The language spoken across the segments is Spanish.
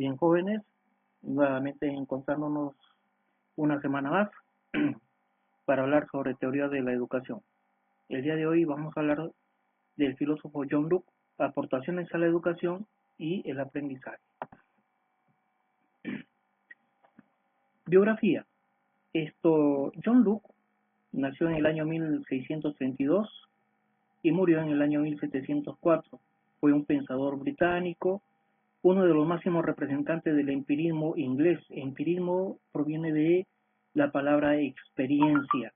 Bien, jóvenes, nuevamente encontrándonos una semana más para hablar sobre teoría de la educación. El día de hoy vamos a hablar del filósofo John Locke, aportaciones a la educación y el aprendizaje. Biografía. John Locke nació en el año 1632 y murió en el año 1704. Fue un pensador británico, uno de los máximos representantes del empirismo inglés. Empirismo proviene de la palabra experiencia,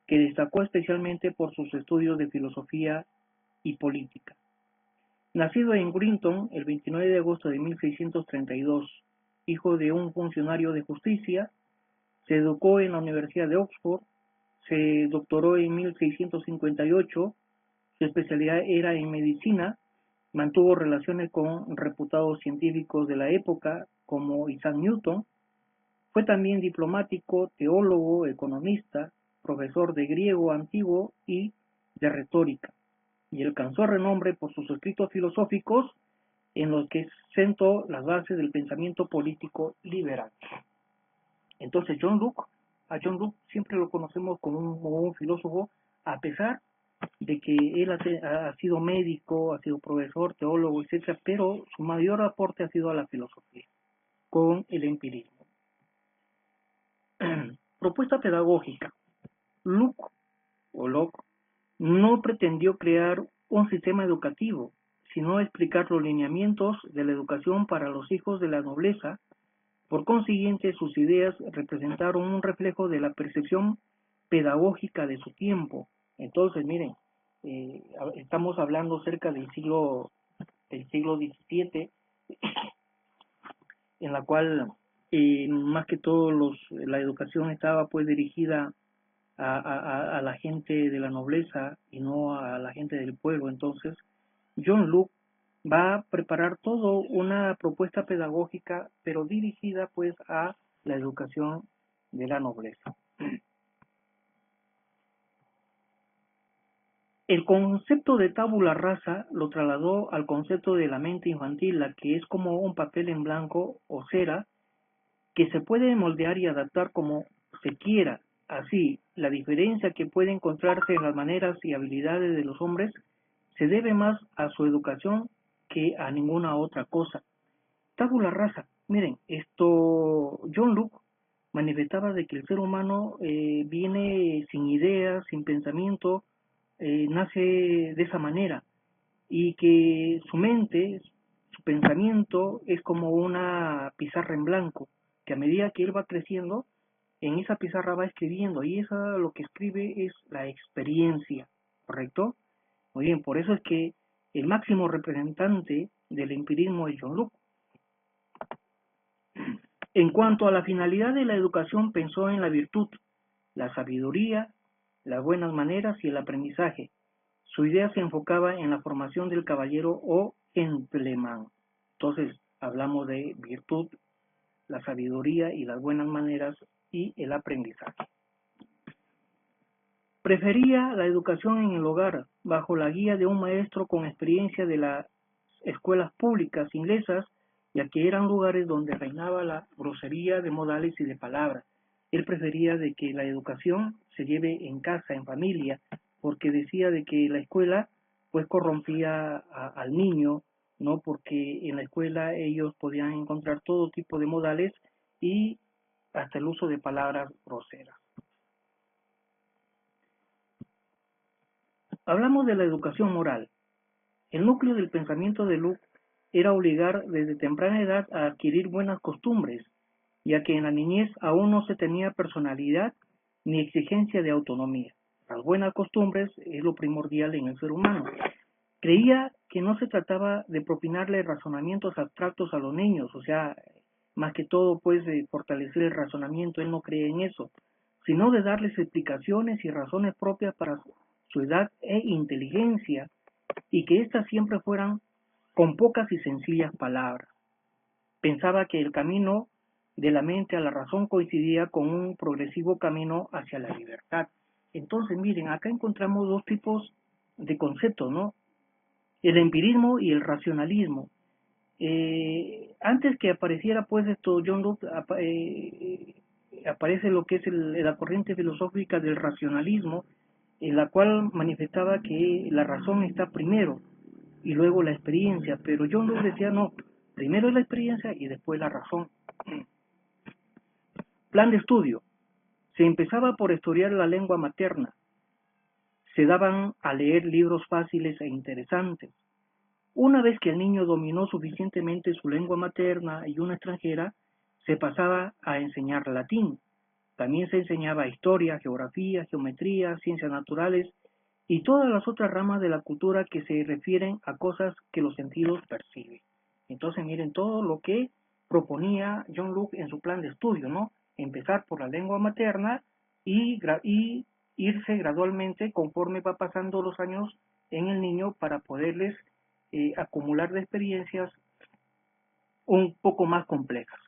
que destacó especialmente por sus estudios de filosofía y política. Nacido en Greenton el 29 de agosto de 1632, hijo de un funcionario de justicia, se educó en la Universidad de Oxford, se doctoró en 1658, su especialidad era en medicina, mantuvo relaciones con reputados científicos de la época como Isaac Newton, fue también diplomático, teólogo, economista, profesor de griego antiguo y de retórica, y alcanzó renombre por sus escritos filosóficos en los que sentó las bases del pensamiento político liberal. Entonces a John Locke siempre lo conocemos como un filósofo, a pesar de que él ha sido médico, ha sido profesor, teólogo, etcétera, pero su mayor aporte ha sido a la filosofía, con el empirismo. Propuesta pedagógica. Locke no pretendió crear un sistema educativo, sino explicar los lineamientos de la educación para los hijos de la nobleza. Por consiguiente, sus ideas representaron un reflejo de la percepción pedagógica de su tiempo. Entonces, miren, estamos hablando cerca del siglo XVII, en la cual más que todo la educación estaba pues dirigida a la gente de la nobleza y no a la gente del pueblo. Entonces, John Locke va a preparar todo una propuesta pedagógica, pero dirigida pues a la educación de la nobleza. El concepto de tabula rasa lo trasladó al concepto de la mente infantil, la que es como un papel en blanco o cera que se puede moldear y adaptar como se quiera. Así, la diferencia que puede encontrarse en las maneras y habilidades de los hombres se debe más a su educación que a ninguna otra cosa. Tabula rasa. Miren, John Locke manifestaba de que el ser humano viene sin ideas, sin pensamiento, nace de esa manera, y que su mente, su pensamiento es como una pizarra en blanco, que a medida que él va creciendo, en esa pizarra va escribiendo, y eso lo que escribe es la experiencia, ¿correcto? Muy bien, por eso es que el máximo representante del empirismo es John Locke. En cuanto a la finalidad de la educación, pensó en la virtud, la sabiduría, las buenas maneras y el aprendizaje. Su idea se enfocaba en la formación del caballero o gentleman. Entonces, hablamos de virtud, la sabiduría y las buenas maneras y el aprendizaje. Prefería la educación en el hogar, bajo la guía de un maestro con experiencia de las escuelas públicas inglesas, ya que eran lugares donde reinaba la grosería de modales y de palabras. Él prefería de que la educación se lleve en casa, en familia, porque decía de que la escuela pues corrompía al niño, ¿no? Porque en la escuela ellos podían encontrar todo tipo de modales y hasta el uso de palabras groseras. Hablamos de la educación moral. El núcleo del pensamiento de Locke era obligar desde temprana edad a adquirir buenas costumbres, ya que en la niñez aún no se tenía personalidad ni exigencia de autonomía. Las buenas costumbres es lo primordial en el ser humano. Creía que no se trataba de propinarle razonamientos abstractos a los niños, o sea, más que todo pues de fortalecer el razonamiento, él no cree en eso, sino de darles explicaciones y razones propias para su edad e inteligencia, y que éstas siempre fueran con pocas y sencillas palabras. Pensaba que el camino de la mente a la razón coincidía con un progresivo camino hacia la libertad. Entonces, miren, acá encontramos dos tipos de conceptos, ¿no? El empirismo y el racionalismo. antes que apareciera pues esto, John Locke aparece lo que es la corriente filosófica del racionalismo, en la cual manifestaba que la razón está primero y luego la experiencia, pero John Locke decía no, primero es la experiencia y después la razón. Plan de estudio. Se empezaba por estudiar la lengua materna. Se daban a leer libros fáciles e interesantes. Una vez que el niño dominó suficientemente su lengua materna y una extranjera, se pasaba a enseñar latín. También se enseñaba historia, geografía, geometría, ciencias naturales y todas las otras ramas de la cultura que se refieren a cosas que los sentidos perciben. Entonces miren todo lo que proponía John Locke en su plan de estudio, ¿no? Empezar por la lengua materna y irse gradualmente conforme va pasando los años en el niño para poderles acumular de experiencias un poco más complejas.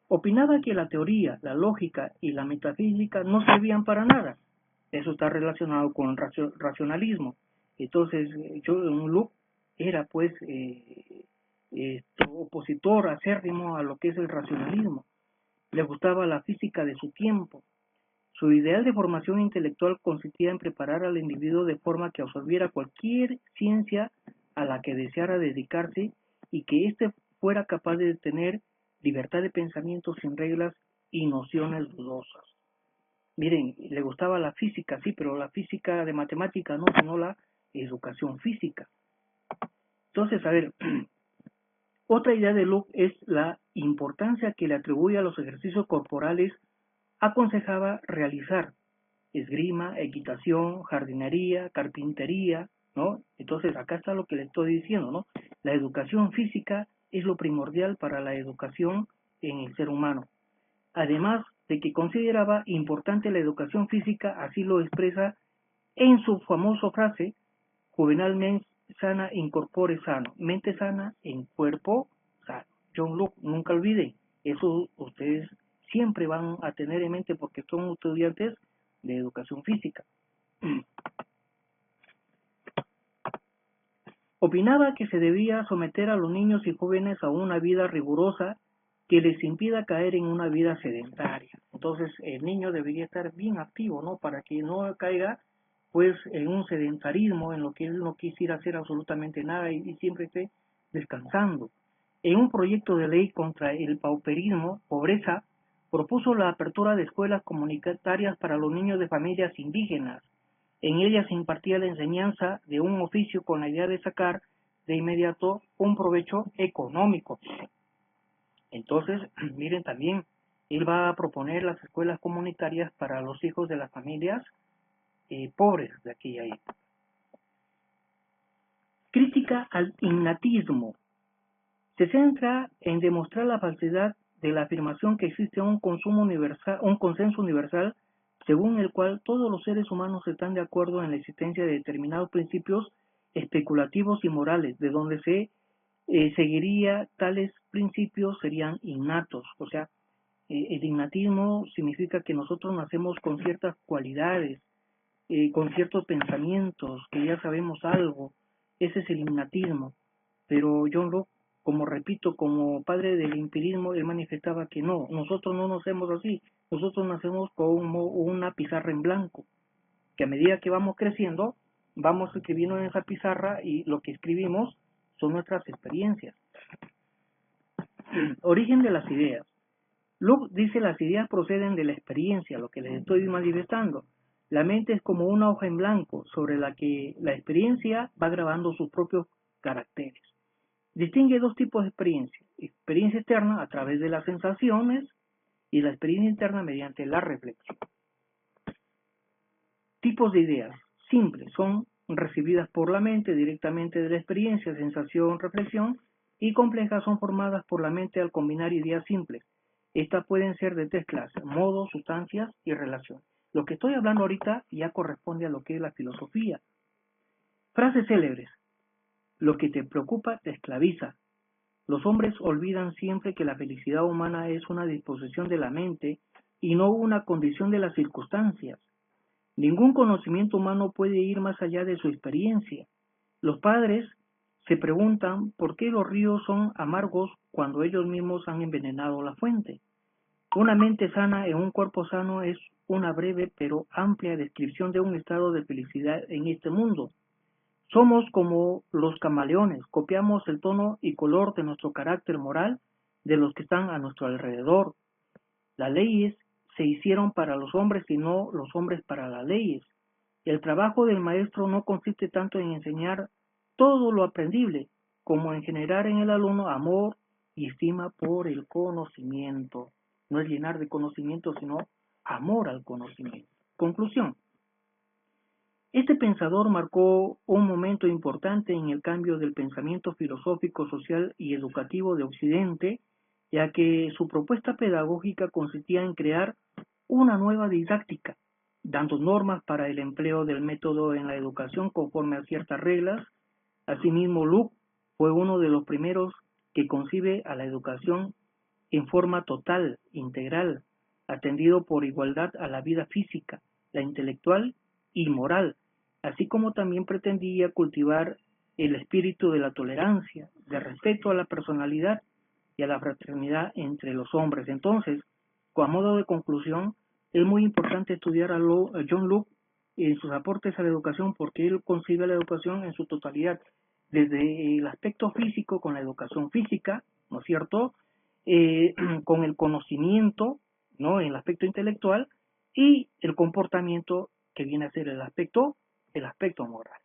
Opinaba que la teoría, la lógica y la metafísica no servían para nada. Eso está relacionado con el racionalismo. Entonces, John Locke era pues opositor acérrimo a lo que es el racionalismo. Le gustaba la física de su tiempo. Su ideal de formación intelectual consistía en preparar al individuo de forma que absorbiera cualquier ciencia a la que deseara dedicarse y que éste fuera capaz de tener libertad de pensamiento sin reglas y nociones dudosas. Miren, le gustaba la física, sí, pero la física de matemática no, sino la educación física. Entonces, a ver, otra idea de Locke es la importancia que le atribuye a los ejercicios corporales. Aconsejaba realizar esgrima, equitación, jardinería, carpintería, ¿no? Entonces acá está lo que le estoy diciendo, ¿no? La educación física es lo primordial para la educación en el ser humano. Además de que consideraba importante la educación física, así lo expresa en su famosa frase, juvenal mens sana in corpore sano, mente sana en cuerpo sano. John Locke, nunca olviden, eso ustedes siempre van a tener en mente porque son estudiantes de educación física. Opinaba que se debía someter a los niños y jóvenes a una vida rigurosa que les impida caer en una vida sedentaria. Entonces el niño debería estar bien activo, ¿no? Para que no caiga pues en un sedentarismo en lo que él no quisiera hacer absolutamente nada y siempre esté descansando. En un proyecto de ley contra el pauperismo, pobreza, propuso la apertura de escuelas comunitarias para los niños de familias indígenas. En ellas se impartía la enseñanza de un oficio con la idea de sacar de inmediato un provecho económico. Entonces, miren también, él va a proponer las escuelas comunitarias para los hijos de las familias pobres de aquella época. Crítica al innatismo. Se centra en demostrar la falsedad de la afirmación que existe un consenso universal según el cual todos los seres humanos están de acuerdo en la existencia de determinados principios especulativos y morales, de donde se seguiría tales principios serían innatos. O sea, el innatismo significa que nosotros nacemos con ciertas cualidades, con ciertos pensamientos, que ya sabemos algo. Ese es el innatismo. Pero John Locke, como repito, como padre del empirismo, él manifestaba que no, nosotros no nacemos así, nosotros nacemos como una pizarra en blanco, que a medida que vamos creciendo, vamos escribiendo en esa pizarra y lo que escribimos son nuestras experiencias. Origen de las ideas. Locke dice las ideas proceden de la experiencia, lo que les estoy manifestando. La mente es como una hoja en blanco sobre la que la experiencia va grabando sus propios caracteres. Distingue dos tipos de experiencia: experiencia externa a través de las sensaciones y la experiencia interna mediante la reflexión. Tipos de ideas simples son recibidas por la mente directamente de la experiencia, sensación, reflexión, y complejas son formadas por la mente al combinar ideas simples. Estas pueden ser de tres clases: modos, sustancias y relaciones. Lo que estoy hablando ahorita ya corresponde a lo que es la filosofía. Frases célebres. Lo que te preocupa te esclaviza. Los hombres olvidan siempre que la felicidad humana es una disposición de la mente y no una condición de las circunstancias. Ningún conocimiento humano puede ir más allá de su experiencia. Los padres Se preguntan por qué los ríos son amargos cuando ellos mismos han envenenado la fuente. Una mente sana en un cuerpo sano es una breve pero amplia descripción de un estado de felicidad en este mundo. Somos como los camaleones, copiamos el tono y color de nuestro carácter moral de los que están a nuestro alrededor. Las leyes se hicieron para los hombres y no los hombres para las leyes. El trabajo del maestro no consiste tanto en enseñar todo lo aprendible, como en generar en el alumno amor y estima por el conocimiento. No es llenar de conocimiento, sino amor al conocimiento. Conclusión. Este pensador marcó un momento importante en el cambio del pensamiento filosófico, social y educativo de Occidente, ya que su propuesta pedagógica consistía en crear una nueva didáctica, dando normas para el empleo del método en la educación conforme a ciertas reglas. Asimismo, Luke fue uno de los primeros que concibe a la educación en forma total, integral, atendido por igualdad a la vida física, la intelectual y moral, así como también pretendía cultivar el espíritu de la tolerancia, de respeto a la personalidad y a la fraternidad entre los hombres. Entonces, a modo de conclusión, es muy importante estudiar a John Locke en sus aportes a la educación porque él concibe la educación en su totalidad, desde el aspecto físico con la educación física, ¿no es cierto? Con el conocimiento, ¿no? En el aspecto intelectual y el comportamiento que viene a ser el aspecto moral.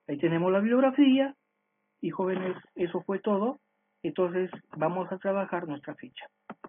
Ahí tenemos la bibliografía y jóvenes, eso fue todo. Entonces vamos a trabajar nuestra ficha.